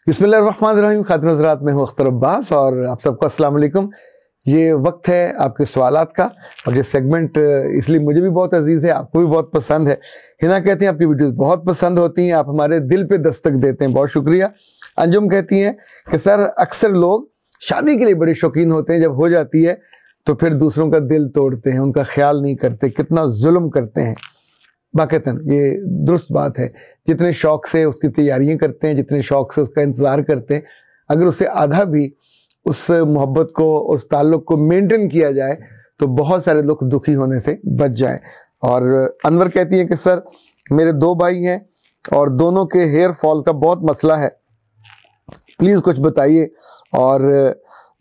बिस्मिल्लाहिर्रहमानिर्रहीम। खातिन हज़रात, मैं हूँ अख्तर अब्बास और आप सबको अस्सलाम वालेकुम। ये वक्त है आपके सवालात का और ये सेगमेंट इसलिए मुझे भी बहुत अजीज़ है, आपको भी बहुत पसंद है। हिना कहती हैं आपकी वीडियोस बहुत पसंद होती हैं, आप हमारे दिल पे दस्तक देते हैं, बहुत शुक्रिया। अंजुम कहती हैं कि सर अक्सर लोग शादी के लिए बड़े शौकीन होते हैं, जब हो जाती है तो फिर दूसरों का दिल तोड़ते हैं, उनका ख्याल नहीं करते, कितना जुल्म करते हैं। वाक़तन ये दुरुस्त बात है। जितने शौक़ से उसकी तैयारियां करते हैं, जितने शौक़ से उसका इंतज़ार करते हैं, अगर उससे आधा भी उस मोहब्बत को, उस ताल्लुक़ को मेंटेन किया जाए तो बहुत सारे लोग दुखी होने से बच जाएं। और अनवर कहती है कि सर मेरे 2 भाई हैं और दोनों के हेयर फॉल का बहुत मसला है, प्लीज़ कुछ बताइए। और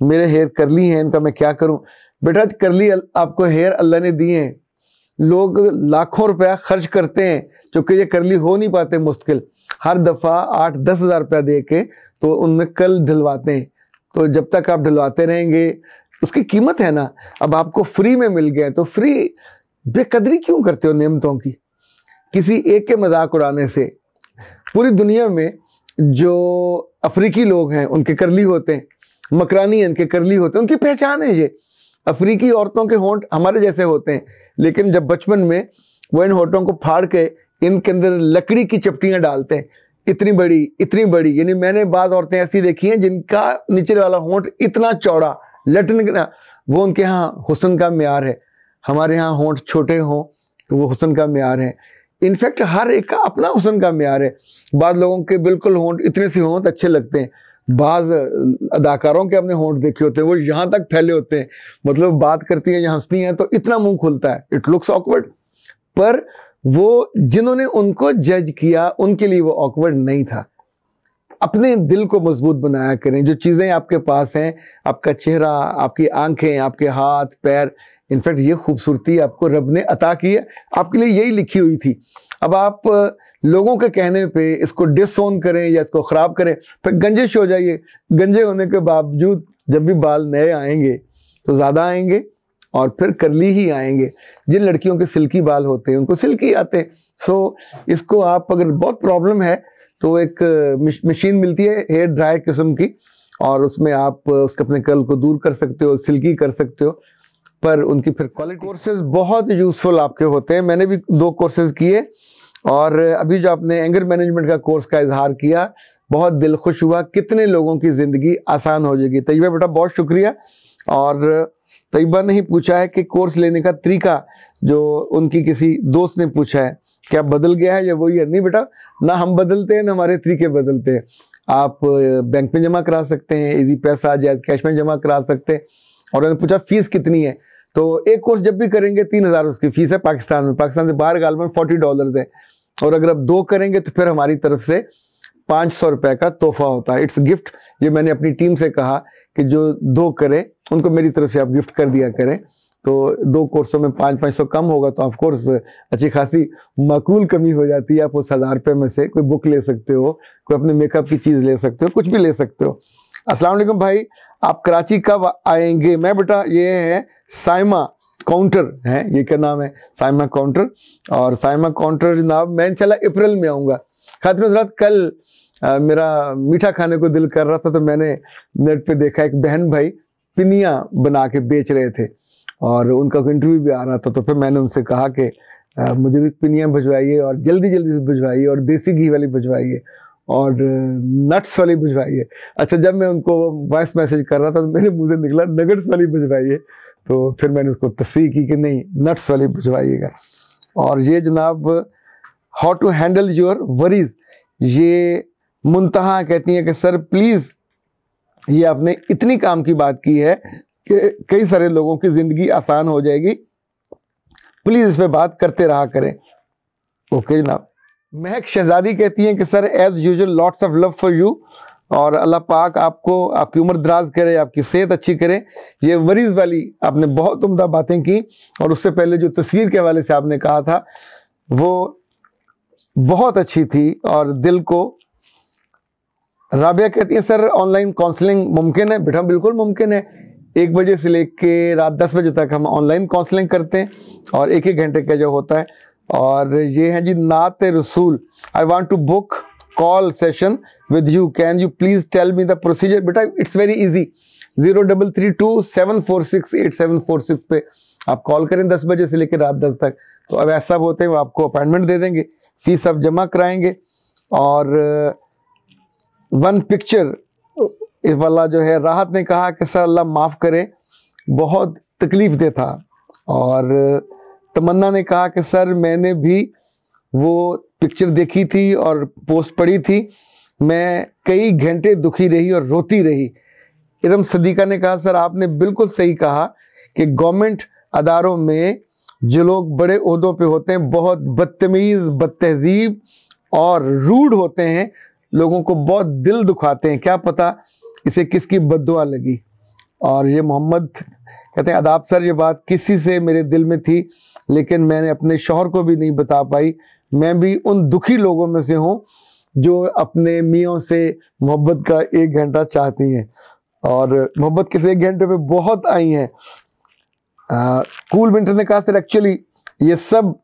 मेरे हेयर करली हैं, इनका मैं क्या करूं? बेटा करली आपको हेयर अल्लाह ने दिए हैं, लोग लाखों रुपया खर्च करते हैं क्योंकि ये करली हो नहीं पाते, मुश्किल हर दफ़ा 8-10 हज़ार रुपया दे के तो उनमें कल ढलवाते हैं। तो जब तक आप ढलवाते रहेंगे उसकी कीमत है ना। अब आपको फ्री में मिल गए तो फ्री बेकदरी क्यों करते हो नेमतों की? किसी एक के मजाक उड़ाने से पूरी दुनिया में जो अफ्रीकी लोग हैं उनके करली होते हैं, मकरानी इनके करली होते हैं, उनकी पहचान है ये। अफ्रीकी औरतों के होंठ हमारे जैसे होते हैं, लेकिन जब बचपन में वो इन होठों को फाड़ के इनके अंदर लकड़ी की चपटियां डालते हैं, इतनी बड़ी, यानी मैंने बाद औरतें ऐसी देखी हैं जिनका नीचे वाला होंठ इतना चौड़ा लटने का, वो उनके यहाँ हुस्न का म्यार है। हमारे यहाँ होंठ छोटे हों तो वो हुस्न का म्यार है। इनफैक्ट हर एक का अपना हुस्न का म्यार है। बाद लोगों के बिल्कुल होंठ इतने से हों तो अच्छे लगते हैं, बाज़ अदाकारों के अपने होंठ देखे होते हैं वो यहाँ तक फैले होते हैं, मतलब बात करती हैं या हंसती हैं तो इतना मुंह खुलता है, इट लुक्स ऑकवर्ड। पर वो जिन्होंने उनको जज किया उनके लिए वो ऑकवर्ड नहीं था। अपने दिल को मजबूत बनाया करें। जो चीज़ें आपके पास हैं, आपका चेहरा, आपकी आंखें, आपके हाथ पैर, इनफैक्ट ये खूबसूरती आपको रब ने अता की है, आपके लिए यही लिखी हुई थी। अब आप लोगों के कहने पे इसको डिसओन करें या इसको ख़राब करें, फिर गंजिश हो जाइए। गंजे होने के बावजूद जब भी बाल नए आएंगे तो ज़्यादा आएंगे और फिर करली ही आएंगे। जिन लड़कियों के सिल्की बाल होते हैं उनको सिल्की आते हैं। सो इसको आप अगर बहुत प्रॉब्लम है तो एक मशीन मिलती है हेयर ड्रायर किस्म की, और उसमें आप उसके अपने कर्ल को दूर कर सकते हो, सिल्की कर सकते हो। पर उनकी फिर क्वालिटी कोर्सेज बहुत यूज़फुल आपके होते हैं। मैंने भी 2 कोर्सेज किए और अभी जो आपने एंगर मैनेजमेंट का कोर्स का इजहार किया, बहुत दिल खुश हुआ। कितने लोगों की ज़िंदगी आसान हो जाएगी। तैयबा बेटा बहुत शुक्रिया। और तैयबा ने ही पूछा है कि कोर्स लेने का तरीका, जो उनकी किसी दोस्त ने पूछा है, क्या बदल गया है या वही है? नहीं बेटा, ना हम बदलते हैं ना हमारे तरीके बदलते हैं। आप बैंक में जमा करा सकते हैं, इजी पैसा जायज़ कैश में जमा करा सकते हैं। और उन्होंने पूछा फ़ीस कितनी है, तो एक कोर्स जब भी करेंगे 3000 उसकी फ़ीस है पाकिस्तान में। पाकिस्तान से बाहर गालबन $40 है। और अगर आप 2 करेंगे तो फिर हमारी तरफ से 500 रुपये का तोहफा होता है, इट्स गिफ्ट। ये मैंने अपनी टीम से कहा कि जो 2 करें उनको मेरी तरफ से आप गिफ्ट कर दिया करें। तो 2 कोर्सों में 500 कम होगा तो ऑफ कोर्स अच्छी खासी माकूल कमी हो जाती है। आप उस 1000 रुपये में से कोई बुक ले सकते हो, कोई अपने मेकअप की चीज़ ले सकते हो, कुछ भी ले सकते हो। अस्सलाम वालेकुम भाई, आप कराची कब आएंगे? मैं बेटा, ये है साइमा काउंटर है, ये क्या नाम है, साइमा काउंटर। और साइमा काउंटर जनाब मैं इंशाल्लाह अप्रैल में आऊँगा। खातिन हज़रात, कल मेरा मीठा खाने को दिल कर रहा था तो मैंने नेट पे देखा एक बहन भाई पिनिया बना के बेच रहे थे और उनका इंटरव्यू भी आ रहा था। तो फिर मैंने उनसे कहा कि मुझे भी पिनिया भिजवाइए और जल्दी से भिजवाइए और देसी घी वाली भिजवाइए और नट्स वाली भिजवाइए। अच्छा, जब मैं उनको वॉइस मैसेज कर रहा था तो मेरे मुंह से निकला नगट्स वाली भिजवाइए, तो फिर मैंने उसको तस्वीर की कि नहीं, नट्स वाली भिजवाइएगा। और ये जनाब how to handle your worries, ये मुंतहा कहती हैं कि सर प्लीज़, ये आपने इतनी काम की बात की है कि कई सारे लोगों की ज़िंदगी आसान हो जाएगी, प्लीज़ इस पर बात करते रहा करें। ओके जनाब। महक शहजादी कहती हैं कि sir as usual lots of love for you, और अल्लाह पाक आपको आपकी उम्र दराज करे, आपकी सेहत अच्छी करे। ये वरीज़ वाली आपने बहुत उम्दा बातें की, और उससे पहले जो तस्वीर के हवाले से आपने कहा था वो बहुत अच्छी थी और दिल को। राबिया कहती है सर ऑनलाइन काउंसलिंग मुमकिन है? बेटा बिल्कुल मुमकिन है। 1 बजे से लेके रात 10 बजे तक हम ऑनलाइन काउंसलिंग करते हैं और 1-1 घंटे का जो होता है। और ये है जी नात रसूल, I want to book call session with you. Can you please tell me the procedure? बेटा it's very easy. 0332-746-8746 पे आप कॉल करें 10 बजे से लेकर रात 10 तक। तो अब ऐसा होते हैं वो आपको अपॉइंटमेंट दे देंगे, फीस आप जमा कराएंगे और 1 पिक्चर इस वाला जो है, राहत ने कहा कि सर अल्लाह माफ़ करे बहुत तकलीफ़ दे था। और तमन्ना ने कहा कि सर मैंने भी वो पिक्चर देखी थी और पोस्ट पढ़ी थी, मैं कई घंटे दुखी रही और रोती रही। इरम सदीका ने कहा सर आपने बिल्कुल सही कहा कि गवर्नमेंट अदारों में जो लोग बड़े ओहदों पे होते हैं बहुत बदतमीज़, बदतहजीब और रूड होते हैं, लोगों को बहुत दिल दुखाते हैं, क्या पता इसे किसकी बद्दुआ लगी। और ये मोहम्मद कहते हैं आदाब सर, ये बात किसी से मेरे दिल में थी लेकिन मैंने अपने शौहर को भी नहीं बता पाई। मैं भी उन दुखी लोगों में से हूँ जो अपने मियों से मोहब्बत का 1 घंटा चाहती हैं और मोहब्बत के 1 घंटे में बहुत आई हैं। कूल विंटर ने कहा सर एक्चुअली ये सब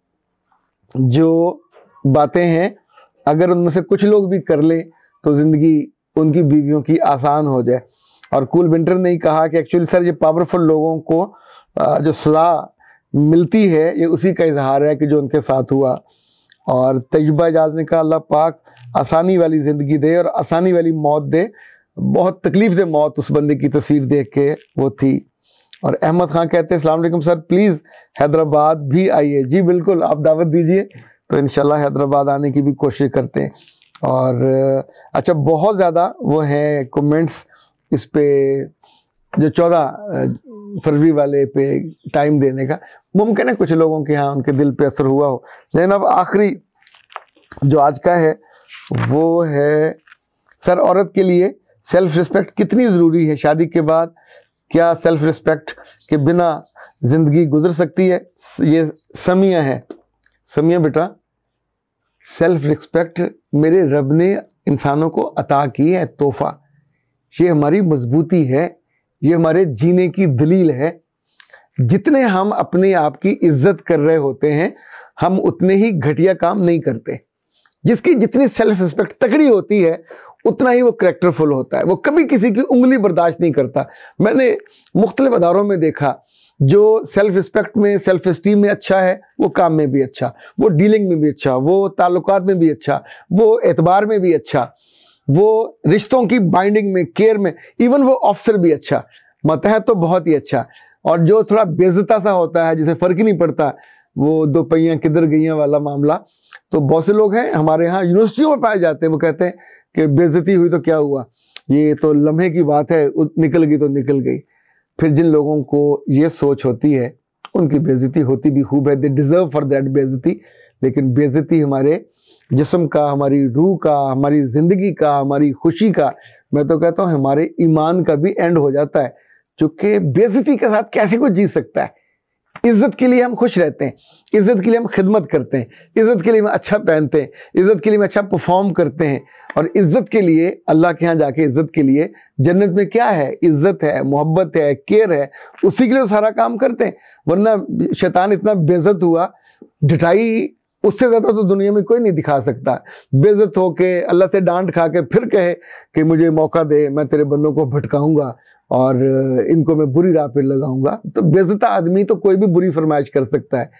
जो बातें हैं अगर उनमें से कुछ लोग भी कर लें तो ज़िंदगी उनकी बीवियों की आसान हो जाए। और कूल विंटर ने ही कहा कि एक्चुअली सर ये पावरफुल लोगों को जो सज़ा मिलती है ये उसी का इजहार है कि जो उनके साथ हुआ। और तजुर्बा इजाज़ ने कहा अल्लाह पाक आसानी वाली ज़िंदगी दे और आसानी वाली मौत दे। बहुत तकलीफ़ से मौत उस बंदे की तस्वीर देख के वो थी। और अहमद खान कहते हैं अस्सलाम वालेकुम सर, प्लीज़ हैदराबाद भी आइए। जी बिल्कुल, आप दावत दीजिए तो इंशाल्लाह हैदराबाद आने की भी कोशिश करते हैं। और अच्छा बहुत ज़्यादा वो हैं कमेंट्स इस पे जो 14 फरवरी वाले पे टाइम देने का, मुमकिन है कुछ लोगों के यहाँ उनके दिल पे असर हुआ हो। लेकिन अब आखिरी जो आज का है वो है सर औरत के लिए सेल्फ रिस्पेक्ट कितनी ज़रूरी है शादी के बाद, क्या सेल्फ रिस्पेक्ट के बिना ज़िंदगी गुजर सकती है? ये समिया है। समिया बेटा, सेल्फ रिस्पेक्ट मेरे रब ने इंसानों को अता की है, तोहफ़ा। ये हमारी मजबूती है, ये हमारे जीने की दलील है। जितने हम अपने आप की इज्जत कर रहे होते हैं हम उतने ही घटिया काम नहीं करते। जिसकी जितनी सेल्फ रिस्पेक्ट तगड़ी होती है उतना ही वो करैक्टरफुल होता है, वो कभी किसी की उंगली बर्दाश्त नहीं करता। मैंने मुख्तलिफ अदारों में देखा जो सेल्फ रिस्पेक्ट में, सेल्फ इस्टीम में अच्छा है वो काम में भी अच्छा, वो डीलिंग में भी अच्छा, वो ताल्लुकात में भी अच्छा, वो एतबार में भी अच्छा, वो रिश्तों की बाइंडिंग में, केयर में, इवन वो ऑफिसर भी अच्छा, मतहत तो बहुत ही अच्छा। और जो थोड़ा बेइज्जता सा होता है जिसे फ़र्क ही नहीं पड़ता, वो 2 पहियां किधर गईयां वाला मामला, तो बहुत से लोग हैं हमारे यहाँ यूनिवर्सिटियों में पाए जाते हैं, वो कहते हैं कि बेइज्जती हुई तो क्या हुआ, ये तो लम्हे की बात है, निकल गई तो निकल गई। फिर जिन लोगों को ये सोच होती है उनकी बेइज्जती होती भी खूब है, दे डिज़र्व फॉर दैट बेइज्जती। लेकिन बेइज्जती हमारे जिस्म का, हमारी रूह का, हमारी ज़िंदगी का, हमारी खुशी का, मैं तो कहता हूँ हमारे ईमान का भी एंड हो जाता है। चूँकि बेइज्जती के साथ कैसे कोई जी सकता है? इज़्ज़त के लिए हम खुश रहते हैं, इज़्ज़त के लिए हम खिदमत करते हैं, इज़्ज़त के लिए हम अच्छा पहनते हैं, इज़्ज़त के लिए हम अच्छा परफॉर्म करते हैं। और इज़्ज़त के लिए अल्लाह के यहाँ जाके इज़्ज़त के लिए जन्नत में क्या है? इज़्ज़त है, मोहब्बत है, केयर है, उसी के लिए सारा काम करते हैं। वरना शैतान इतना बेइज्जत हुआ, ढिठाई उससे ज़्यादा तो दुनिया में कोई नहीं दिखा सकता। बेइज्जत होके अल्लाह से डांट खा के फिर कहे कि मुझे मौका दे, मैं तेरे बंदों को भटकाऊंगा और इनको मैं बुरी राह पे लगाऊंगा। तो बेइज्जत आदमी तो कोई भी बुरी फरमाइश कर सकता है,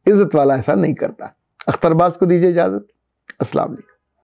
इज़्ज़त वाला ऐसा नहीं करता। अख्तर अब्बास को दीजिए इजाज़त। अस्सलाम वालेकुम।